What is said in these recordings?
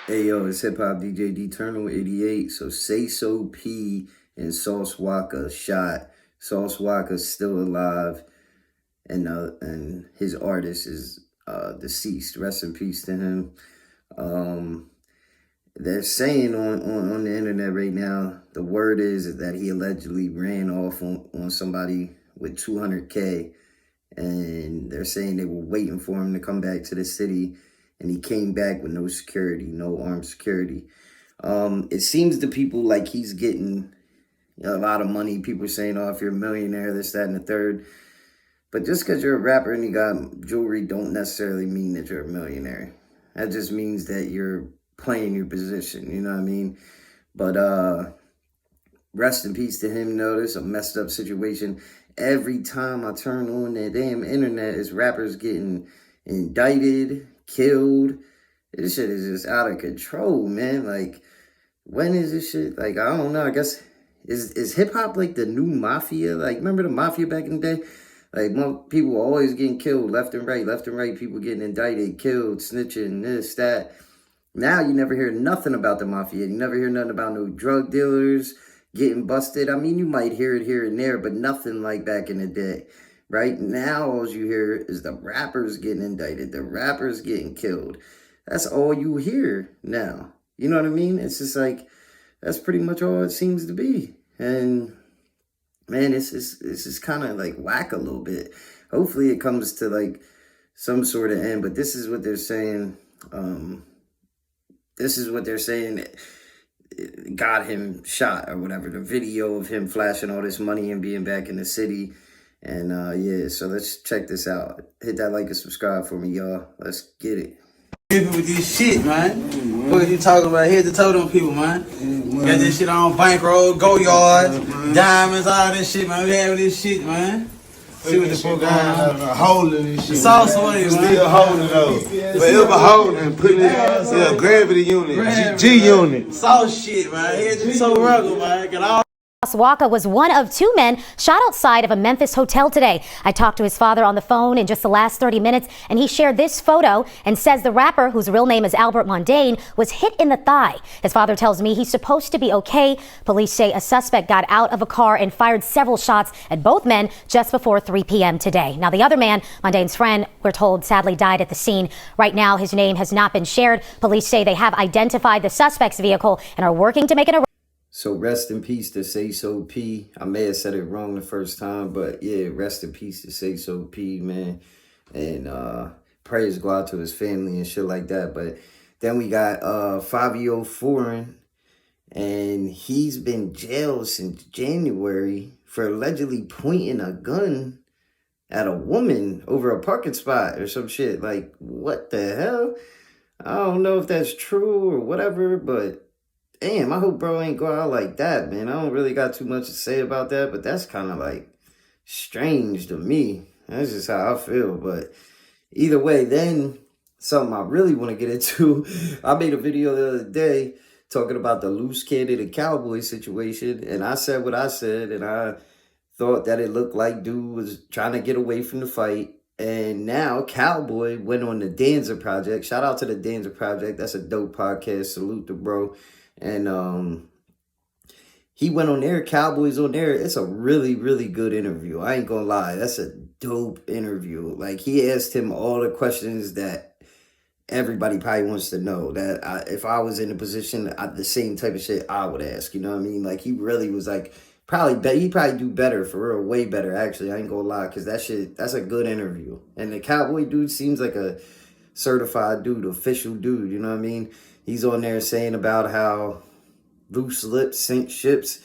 Hey yo, it's hip hop DJ DjDternal 88. So Sayso P and Sauce Walka shot. Sauce Walka's still alive, and his artist is deceased. Rest in peace to him. They're saying on the internet right now, the word is that he allegedly ran off on somebody with 200K, and they're saying they were waiting for him to come back to the city, and he came back with no security, no armed security. It seems to people like he's getting a lot of money. People are saying, oh, if you're a millionaire, this, that, and the third. But just because you're a rapper and you got jewelry don't necessarily mean that you're a millionaire. That just means that you're playing your position, you know what I mean? But rest in peace to him. No, this is a messed up situation. Every time I turn on that damn internet, is rappers getting indicted, killed. This shit is just out of control, man. Like, when is this shit? Like, I don't know. I guess, is hip-hop like the new mafia? Like, remember the mafia back in the day? Like, people were always getting killed left and right, people getting indicted, killed, snitching, this, that. Now you never hear nothing about the mafia. You never hear nothing about no drug dealers getting busted. I mean, you might hear it here and there, but nothing like back in the day. Right now, all you hear is the rappers getting indicted, the rappers getting killed. That's all you hear now. You know what I mean? It's just like, that's pretty much all it seems to be. And man, it's just kind of like whack a little bit. Hopefully it comes to like some sort of end, but this is what they're saying. This is what they're saying got him shot or whatever. The video of him flashing all this money and being back in the city. And yeah, so let's check this out. Hit that like and subscribe for me, y'all. Let's get it. With this shit, man. What you talking about? Here's the totem people, man. Got this shit on bankroll, go yards, diamonds, all this shit, man. We having this shit, man. See what the fuck going on. Holding this shit. Sauce Walka, man. Still holding though. Forever holding. Putting it, gravity unit, G unit. Sauce shit, man. Here's the so rugged, man. Got all. Sauce Walka was one of two men shot outside of a Memphis hotel today. I talked to his father on the phone in just the last 30 minutes, and he shared this photo and says the rapper, whose real name is Albert Mondane, was hit in the thigh. His father tells me he's supposed to be okay. Police say a suspect got out of a car and fired several shots at both men just before 3 p.m. today. Now, the other man, Mondane's friend, we're told sadly died at the scene. Right now, his name has not been shared. Police say they have identified the suspect's vehicle and are working to make an arrest. So rest in peace to Sayso P. I may have said it wrong the first time, but yeah, rest in peace to Sayso P, man. And prayers go out to his family and shit like that. But then we got Fivio Foreign, and he's been jailed since January for allegedly pointing a gun at a woman over a parking spot or some shit. Like, what the hell? I don't know if that's true or whatever, but damn, I hope bro ain't go out like that, man. I don't really got too much to say about that, but that's kind of like strange to me. That's just how I feel. But either way, then something I really want to get into. I made a video the other day talking about the Luce Cannon and Cowboy situation, and I said what I said, and I thought that it looked like dude was trying to get away from the fight. And now Cowboy went on the Danza Project. Shout out to the Danza Project. That's a dope podcast. Salute to bro. And he went on there, Cowboy's on there. It's a really, really good interview. I ain't gonna lie. That's a dope interview. Like, he asked him all the questions that everybody probably wants to know. That if I was in a position, the same type of shit I would ask. You know what I mean? Like, he really was like, he probably do better, for real, way better, actually. I ain't gonna lie, because that's a good interview. And the Cowboy dude seems like a certified dude, official dude, you know what I mean? He's on there saying about how loose lips sink ships.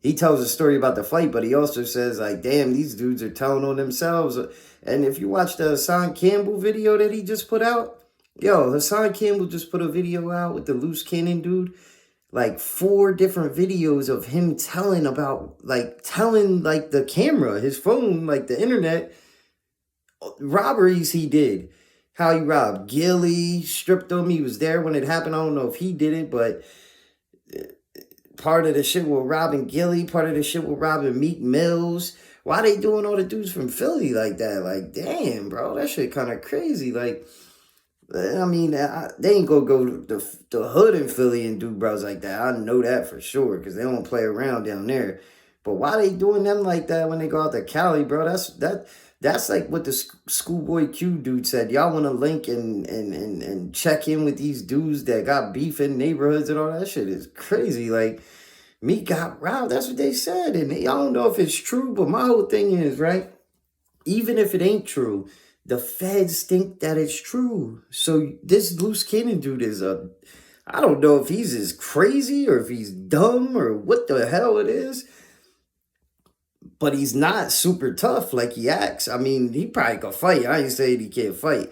He tells a story about the fight, but he also says, like, damn, these dudes are telling on themselves. And if you watch the Hassan Campbell video that he just put out, yo, Hassan Campbell just put a video out with the Luce Cannon dude. Like 4 different videos of him telling the camera, his phone, like the internet, robberies he did. How he robbed Gilly, stripped him. He was there when it happened. I don't know if he did it, but part of the shit with robbing Gilly, part of the shit with robbing Meek Mills. Why they doing all the dudes from Philly like that? Like, damn, bro, that shit kind of crazy. Like, I mean, they ain't gonna go to the hood in Philly and do bros like that. I know that for sure because they don't play around down there. But why they doing them like that when they go out to Cali, bro? That's like what the Schoolboy Q dude said. Y'all want to link and check in with these dudes that got beef in neighborhoods and all that shit is crazy. Like, me got robbed. That's what they said. And I don't know if it's true, but my whole thing is, right? Even if it ain't true, the feds think that it's true. So this Luce Cannon dude is I don't know if he's as crazy or if he's dumb or what the hell it is, but he's not super tough like he acts. I mean, he probably can fight. I ain't saying he can't fight,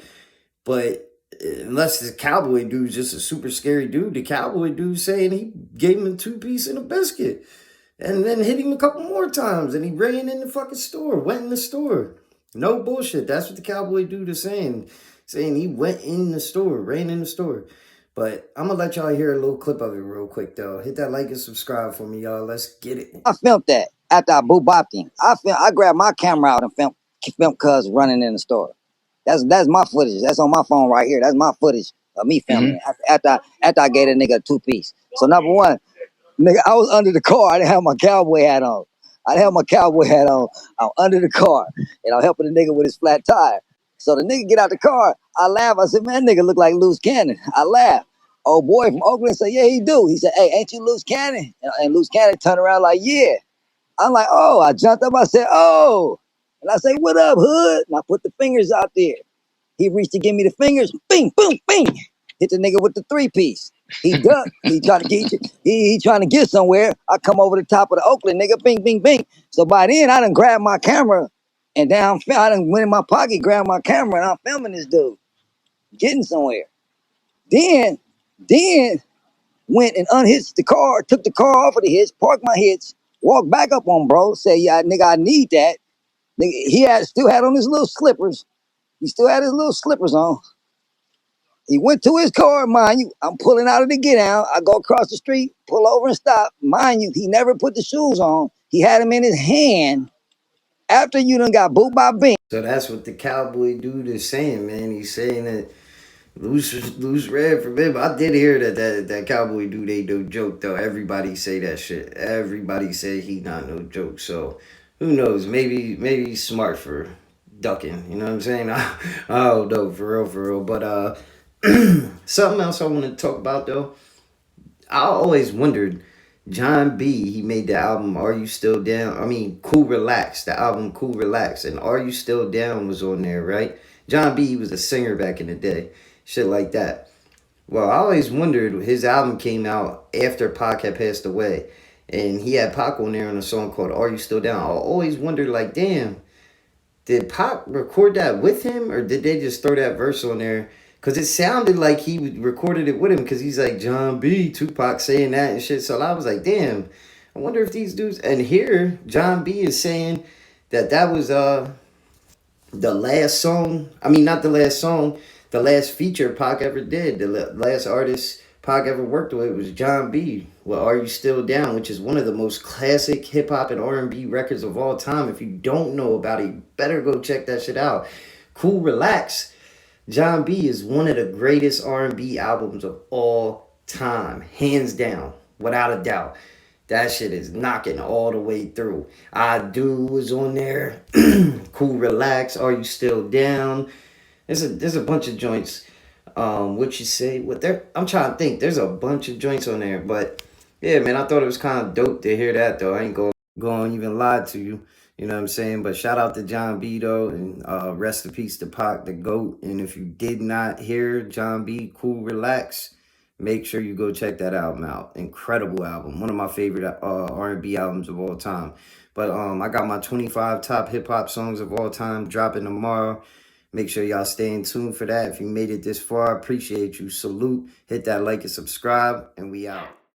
but unless the Cowboy dude's just a super scary dude, the Cowboy dude saying he gave him a 2-piece and a biscuit and then hit him a couple more times and he ran in the fucking store, went in the store. No bullshit. That's what the Cowboy dude is saying. Saying he went in the store, ran in the store. But I'm going to let y'all hear a little clip of it real quick, though. Hit that like and subscribe for me, y'all. Let's get it. I filmed that after I boo-bopped him. I grabbed my camera out and filmed Cuz running in the store. That's my footage. That's on my phone right here. That's my footage of me filming it after I gave a nigga a 2-piece. So number one, nigga, I was under the car. I didn't have my cowboy hat on. I'm under the car, and I'm helping the nigga with his flat tire. So the nigga get out the car. I laugh. I said, man, nigga look like Luce Cannon. I laugh. Old boy from Oakland said, yeah, he do. He said, hey, ain't you Luce Cannon? And Luce Cannon turned around like, yeah. I'm like, oh, I jumped up. I said, oh. And I say, what up, hood? And I put the fingers out there. He reached to give me the fingers. Bing, boom, bing. Hit the nigga with the 3-piece. He ducked. He trying to get somewhere. I come over the top of the Oakland nigga. Bing, bing, bing. So by then, I done grabbed my camera and I done went in my pocket, grabbed my camera, and I'm filming this dude getting somewhere. Then went and unhitched the car, took the car off of the hitch, parked my hitch, walked back up on bro, say, yeah, nigga, I need that. Nigga, he still had on his little slippers. He still had his little slippers on. He went to his car, mind you. I'm pulling out of the get out. I go across the street, pull over and stop. Mind you, he never put the shoes on. He had them in his hand after you done got booped by Bing. So that's what the Cowboy dude is saying, man. He's saying that Luce red from him. I did hear that Cowboy dude ain't no joke, though. Everybody say that shit. Everybody say he not no joke. So who knows? Maybe he's smart for ducking. You know what I'm saying? I don't know, for real. But something else I want to talk about, though. I always wondered, Jon B, he made the album Are You Still Down? I mean, Cool Relax, the album Cool Relax, and Are You Still Down was on there, right? Jon B, he was a singer back in the day, shit like that. Well, I always wondered, his album came out after Pac had passed away, and he had Pac on there on a song called Are You Still Down? I always wondered, like, damn, did Pac record that with him, or did they just throw that verse on there? Because it sounded like he recorded it with him, because he's like, Jon B, Tupac saying that and shit. So I was like, damn, I wonder if these dudes... And here, Jon B is saying that was the last song. I mean, not the last song, the last feature Pac ever did. The last artist Pac ever worked with was Jon B. Well, Are You Still Down? Which is one of the most classic hip-hop and R&B records of all time. If you don't know about it, you better go check that shit out. Cool Relax. Jon B is one of the greatest R&B albums of all time. Hands down. Without a doubt. That shit is knocking all the way through. I Do was on there. Cool Relax. Are You Still Down? There's a bunch of joints. What you say? I'm trying to think. There's a bunch of joints on there. But yeah, man, I thought it was kind of dope to hear that, though. I ain't going to even lie to you. You know what I'm saying? But shout out to Jon B, though, and rest in peace to Pac, the GOAT. And if you did not hear Jon B, Cool Relax, make sure you go check that album out. Incredible album. One of my favorite R&B albums of all time. But I got my 25 top hip-hop songs of all time dropping tomorrow. Make sure y'all stay in tune for that. If you made it this far, appreciate you. Salute. Hit that like and subscribe, and we out.